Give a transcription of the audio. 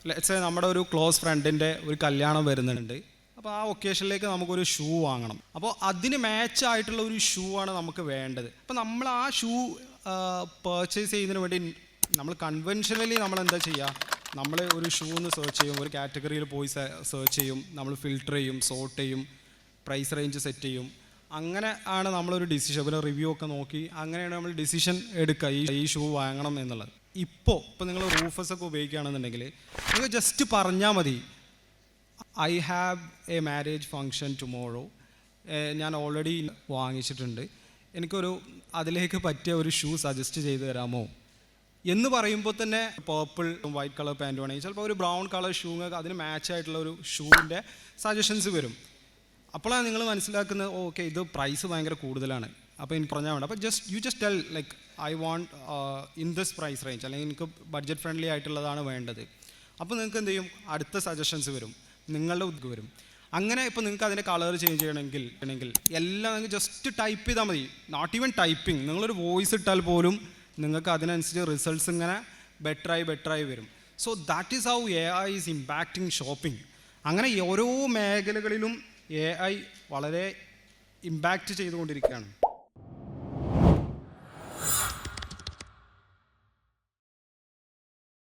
Let's say നമ്മുടെ ഒരു close ഫ്രണ്ടിൻ്റെ ഒരു കല്യാണം വരുന്നുണ്ട്. അപ്പോൾ ആ ഒക്കേഷനിലേക്ക് നമുക്കൊരു ഷൂ വാങ്ങണം. അപ്പോൾ അതിന് മാച്ച് ആയിട്ടുള്ള ഒരു ഷൂ ആണ് നമുക്ക് വേണ്ടത്. അപ്പോൾ നമ്മൾ ആ ഷൂ പർച്ചേസ് ചെയ്യുന്നതിന് വേണ്ടി നമ്മൾ കൺവെൻഷനലി നമ്മൾ എന്താ ചെയ്യുക, നമ്മൾ ഒരു ഷൂന്ന് സെർച്ച് ചെയ്യും, ഒരു കാറ്റഗറിയിൽ പോയി സെർച്ച് ചെയ്യും, നമ്മൾ ഫിൽട്ടർ ചെയ്യും, സോർട്ട് ചെയ്യും, പ്രൈസ് റേഞ്ച് സെറ്റ് ചെയ്യും. അങ്ങനെ ആണ് നമ്മളൊരു ഡിസിഷൻ, ഒരു റിവ്യൂ ഒക്കെ നോക്കി അങ്ങനെയാണ് നമ്മൾ ഡിസിഷൻ എടുക്കുക ഈ ഷൂ വാങ്ങണം എന്നുള്ളത്. ഇപ്പോൾ നിങ്ങൾ റൂഫസ് ഒക്കെ ഉപയോഗിക്കുകയാണെന്നുണ്ടെങ്കിൽ നിങ്ങൾ ജസ്റ്റ് പറഞ്ഞാൽ മതി, I have A marriage function tomorrow, ഞാൻ ഓൾറെഡി വാങ്ങിച്ചിട്ടുണ്ട്, എനിക്കൊരു അതിലേക്ക് പറ്റിയ ഒരു ഷൂ സജസ്റ്റ് ചെയ്ത് തരാമോ എന്ന് പറയുമ്പോൾ തന്നെ പേർപ്പിൾ വൈറ്റ് കളർ പാൻറ് വേണമെങ്കിൽ ചിലപ്പോൾ ഒരു ബ്രൗൺ കളർ ഷൂ അതിന് മാച്ച് ആയിട്ടുള്ള ഒരു ഷൂവിൻ്റെ സജഷൻസ് വരും. അപ്പോഴാണ് നിങ്ങൾ മനസ്സിലാക്കുന്നത് ഓക്കെ ഇത് പ്രൈസ് ഭയങ്കര കൂടുതലാണ്, അപ്പോൾ എനിക്ക് പറഞ്ഞാൽ വേണ്ട. അപ്പോൾ you just tell like I want in this price range, അല്ലെങ്കിൽ എനിക്ക് ബഡ്ജറ്റ് ഫ്രണ്ട്ലി ആയിട്ടുള്ളതാണ് വേണ്ടത്. അപ്പോൾ നിങ്ങൾക്ക് എന്ത് ചെയ്യും, അടുത്ത സജഷൻസ് വരും, നിങ്ങളുടെ ഉദ്യോഗം വരും. അങ്ങനെ ഇപ്പോൾ നിങ്ങൾക്ക് അതിൻ്റെ കളർ ചേഞ്ച് ചെയ്യണമെങ്കിൽ എല്ലാം നിങ്ങൾക്ക് ജസ്റ്റ് ടൈപ്പ് ചെയ്താൽ മതി. നോട്ട് ഈവൻ ടൈപ്പിംഗ്, നിങ്ങളൊരു വോയിസ് ഇട്ടാൽ പോലും നിങ്ങൾക്ക് അതിനനുസരിച്ച് റിസൾട്ട്സ് ഇങ്ങനെ ബെറ്ററായി വരും. So that is how AI is impacting shopping. അങ്ങനെ ഓരോ മേഖലകളിലും AI വളരെ ഇമ്പാക്റ്റ് ചെയ്തുകൊണ്ടിരിക്കുകയാണ്.